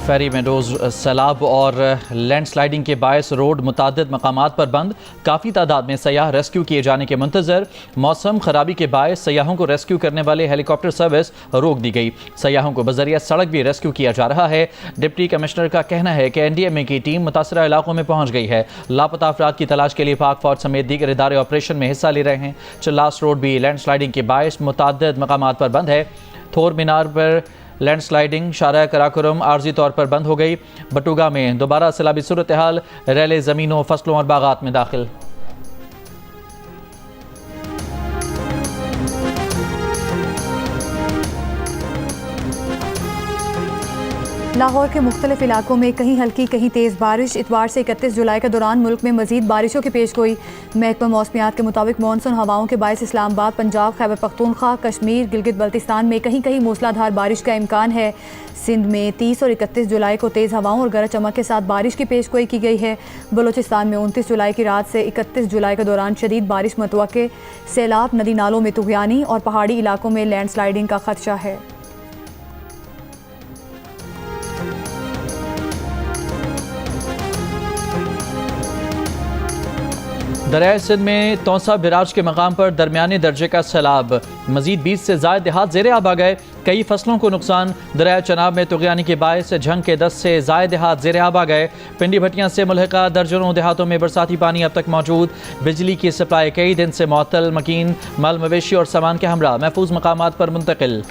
फेरी meadows सैलाब और landsliding के बायस रोड मुतादिद मकामात पर बंद। काफ़ी तादाद में सयाह रेस्क्यू किए जाने के मुंतज़र। मौसम खराबी के बायस सयाहों को रेस्क्यू करने वाले हेलीकॉप्टर सर्विस रोक दी गई। सयाहों को बजरिया सड़क भी रेस्क्यू किया जा रहा है। डिप्टी कमिश्नर का कहना है कि NDMA की टीम मुतासरा इलाकों में पहुँच गई है। लापता अफराद की तलाश के लिए पाक फौज समेत दीगर इदारे ऑपरेशन में हिस्सा ले रहे हैं। चिल्लास रोड भी लैंडस्लाइडिंग के बायस मुतादिद मकामात पर बंद है। थोर मीनार पर लैंडस्लाइडिंग शारा कराकोरम आर्जी तौर पर बंद हो गई। बटुगा में दोबारा सैलाबी सूरत हाल, रैले ज़मीनों, फसलों और बागात में दाखिल। लाहौर के मुख्तलिफ इलाकों में कहीं हल्की कहीं तेज़ बारिश। इतवार से 31 जुलाई के दौरान मुल्क में मजीद बारिशों की पेशगोई। महकमा मौसमियात के मुताबिक मानसून हवाओं के बायस इस्लामाबाद, पंजाब, खैबर पख्तूनख्वा, कश्मीर, गिलगित बल्तिस्तान में कहीं कहीं मूसलाधार बारिश का इम्कान है। सिंध में 30 और 31 जुलाई को तेज़ हवाओं और गरज चमक के साथ बारिश की पेशगोई की गई है। बलूचिस्तान में 29 जुलाई की रात से 31 जुलाई के दौरान शदीद बारिश मतवक्के। सैलाब, नदी नालों में तुग़यानी और पहाड़ी इलाकों में लैंडस्लाइडिंग का खदशा है। दरियाए सिंध में तौसा बिराज के मकाम पर दरमियाने दर्जे का सैलाब। मजीद 20 से ज़ायद देहात ज़ेरे आब आ गए। कई फसलों को नुकसान। दरिया चनाब में तुग़यानी के बायस झंग के 10 से ज़ायद देहात ज़ेरे आब आ गए। पिंडी भट्टियाँ से मुल्हिका दर्जनों देहातों में बरसाती पानी अब तक मौजूद। बिजली की सप्लाई कई दिन से मुअत्तल। मकीन माल मवेशी और सामान के हमरा महफूज मकामात पर मुंतकिल।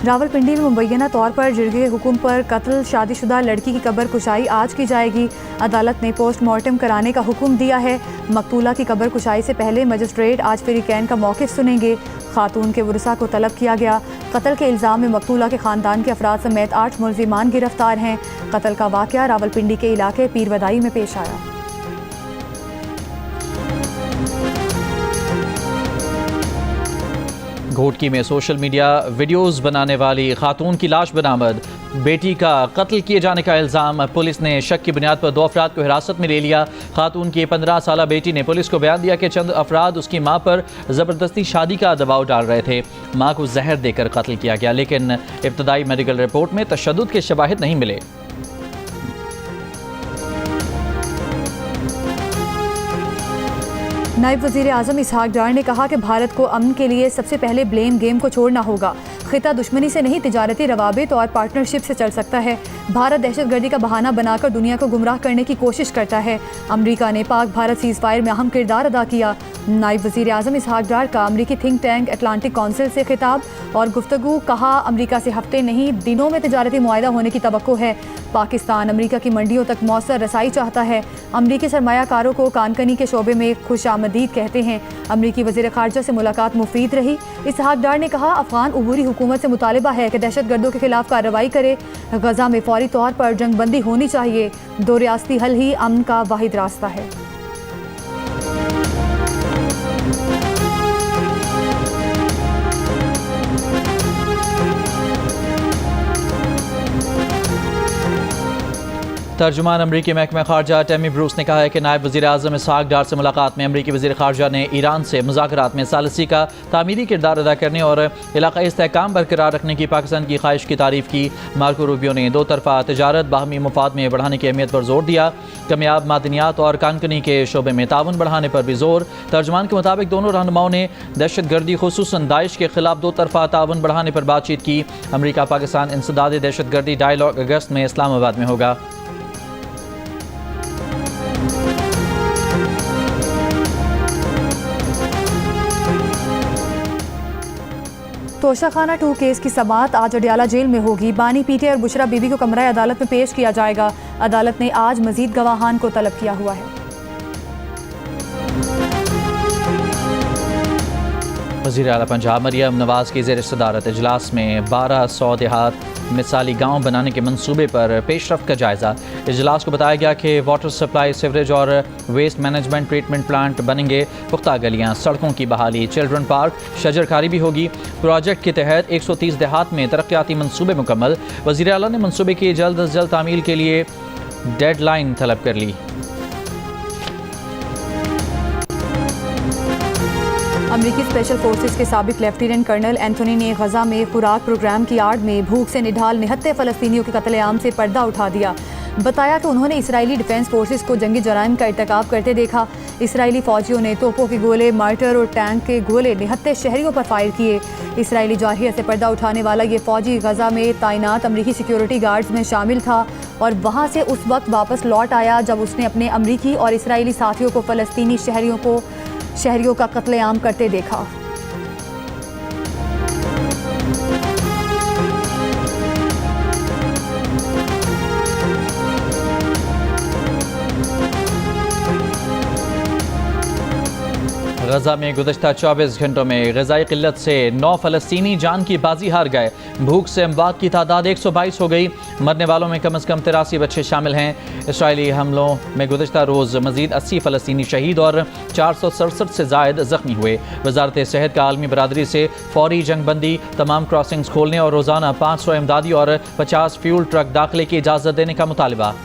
रावलपिंडी में मुबैना तौर पर जिरगे हुक्म पर कत्ल शादीशुदा लड़की की कब्र कुशाई आज की जाएगी। अदालत ने पोस्टमार्टम कराने का हुक्म दिया है। मकतूला की कब्र कुशाई से पहले मजिस्ट्रेट आज फ्रीकैन का मौक़िफ़ सुनेंगे। खातून के वरसा को तलब किया गया। कत्ल के इल्ज़ाम में मकतूला के ख़ानदान के अफराद समेत 8 मुल्ज़िमान गिरफ्तार हैं। कत्ल का वाक़या रावलपिंडी के इलाके पीरवदाई में पेश आया। घोटकी में सोशल मीडिया वीडियोस बनाने वाली खातून की लाश बरामद। बेटी का कत्ल किए जाने का इल्ज़ाम। पुलिस ने शक की बुनियाद पर 2 अफराद को हिरासत में ले लिया। खातून की 15 साला बेटी ने पुलिस को बयान दिया कि चंद अफराद उसकी मां पर ज़बरदस्ती शादी का दबाव डाल रहे थे। मां को जहर देकर कत्ल किया गया, लेकिन इब्तदाई मेडिकल रिपोर्ट में तशद्दुद के शवाहिद नहीं मिले। नायब वज़ीर आज़म इसहाक डार ने कहा कि भारत को अमन के लिए सबसे पहले ब्लेम गेम को छोड़ना होगा। खिता दुश्मनी से नहीं, तिजारती रवाबित और पार्टनरशिप से चल सकता है। भारत दहशतगर्दी का बहाना बनाकर दुनिया को गुमराह करने की कोशिश करता है। अमरीका ने पाक भारत सीज़ फायर में अहम किरदार अदा किया। नायब वज़ीर आज़म इसहाक डार का अमरीकी थिंक टैंक अटलांटिक काउंसिल से खिताब और गुफ्तगू। कहा, अमरीका से हफ्ते नहीं दिनों में तिजारती मुआहदा होने की तवक्को है। पाकिस्तान अमरीका की मंडियों तक मौसर रसाई चाहता है। अमरीकी सरमायाकारों को कानकनी के शोबे में खुश आमदीद कहते हैं। अमरीकी वज़ीर ख़ारजा से मुलाकात मुफीद रही। इसहाक डार ने कहा, अफ़गान उबूरी हुकूमत से मुतालिबा है कि दहशतगर्दों के खिलाफ कार्रवाई करे। गज़ा में फौरी तौर पर जंग बंदी होनी चाहिए। 2 रियासती हल ही अमन का वाहिद रास्ता है। तर्जुमान अमरीकी महकमा खारजा टैमी ब्रूस ने कहा है कि नायब वज़ीर आज़म इसहाक डार से मुलाकात में अमरीकी वज़ीर खारजा ने ईरान से मुज़ाकरात में सालिसी का तामीरी किरदार अदा करने और इलाक़ाई इस्तेहकाम बरकरार रखने की पाकिस्तान की ख्वाहिश की तारीफ़ की। मार्को रूबियो ने 2 तरफ़ा तजारत बाहमी मुफाद में बढ़ाने की अहमियत पर जोर दिया। कामयाब मादनियात और कानकनी के शोबे में ताउन बढ़ाने पर भी जोर। तर्जुमान के मुताबिक दोनों रहनुमाओं ने दहशतगर्दी खुसूसन दाइश के खिलाफ 2 तरफ़ा ताउन बढ़ाने पर बातचीत की। अमरीका पाकिस्तान इंसदाद दहशतगर्दी डायलॉग अगस्त में इस्लामाबाद में होगा। तोशाखाना 2 केस की समाअत आज अडयाला जेल में होगी। बानी पीटे और बुशरा बीबी को कमरा अदालत में पेश किया जाएगा। अदालत ने आज मजीद गवाहान को तलब किया हुआ है। वज़ीर आला पंजाब मरियम नवाज़ की ज़ेर सदारत इजलास में 1200 देहात मिसाली गाँव बनाने के मंसूबे पर पेशरफ्त का जायज़ा। इजलास को बताया गया कि वाटर सप्लाई, सीवरेज और वेस्ट मैनेजमेंट ट्रीटमेंट प्लांट बनेंगे। पुख्ता गलियाँ, सड़कों की बहाली, चिल्ड्रन पार्क, शजरकारी भी होगी। प्रोजेक्ट के तहत 130 देहात में तरक्याती मंसूबे मुकम्मल। वज़ीर आला ने मंसूबे की जल्द अज जल्द तामील के लिए डेडलाइन तलब कर ली। अमरीकी स्पेशल फोर्सेस के साबिक लेफ्टिनेंट कर्नल एंथोनी ने गजा में खुराक प्रोग्राम की आड़ में भूख से निढाल 79 फ़लस्तीनियों के कत्लेआम से पर्दा उठा दिया। बताया कि उन्होंने इसराइली डिफेंस फोर्सेस को जंगी जराइम का इर्तिकाब करते देखा। इसराइली फौजियों ने तोपों के गोले, मार्टर और टैंक के गोले 79 शहरियों पर फायर किए। इसराइली जाहिया से पर्दा उठाने वाला ये फौजी गजा में तैनात अमरीकी सिक्योरिटी गार्ड्स में शामिल था और वहाँ से उस वक्त वापस लौट आया जब उसने अपने अमरीकी और इसराइली साथियों को फ़लस्तीनी शहरियों का कत्लेआम करते देखा। गजा में गुज़श्ता 24 घंटों में ग़िज़ाई क़िल्लत से 9 फ़लस्तीनी जान की बाजी हार गए। भूख से अमवात की तादाद 122 हो गई। मरने वालों में कम से कम 83 बच्चे शामिल हैं। इसराइली हमलों में गुज़श्ता रोज़ मज़ीद 80 फ़लस्तीनी शहीद और 467 से ज़ायद ज़ख्मी हुए। वज़ारत सेहत का आलमी बरादरी से फौरी जंगबंदी, तमाम क्रॉसिंग्स खोलने और रोज़ाना 500 इमदादी और 50 फ्यूल ट्रक दाखिले की इजाज़त देने का मुतालबा।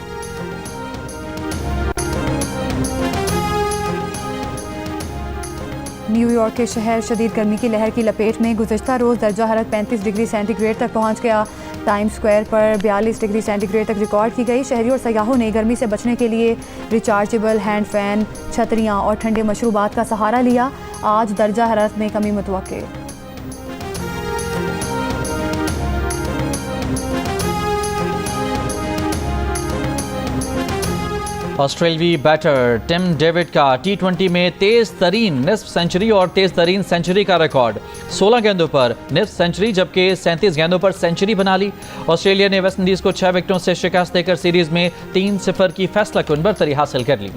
न्यूयॉर्क के शहर शदीद गर्मी की लहर की लपेट में गुज़श्ता रोज़ दर्जा हरारत 35 डिग्री सेंटीग्रेड तक पहुंच गया। टाइम स्क्वायर पर 42 डिग्री सेंटीग्रेड तक रिकॉर्ड की गई। शहरियों और सयाहों ने गर्मी से बचने के लिए रिचार्जेबल हैंड फैन, छतरियाँ और ठंडे मशरूबात का सहारा लिया। आज दर्जा हरारत में कमी मुतवक्के। ऑस्ट्रेलवी बैटर टिम डेविड का T20 में तेज़ तरीन निस्फ सेंचुरी और तेज़ तरीन सेंचुरी का रिकॉर्ड। 16 गेंदों पर निस्फ सेंचुरी जबकि 37 गेंदों पर सेंचुरी बना ली। ऑस्ट्रेलिया ने वेस्टइंडीज़ को 6 विकेटों से शिकस्त देकर सीरीज़ में 3-0 की फैसला कुन बरतरी हासिल कर ली।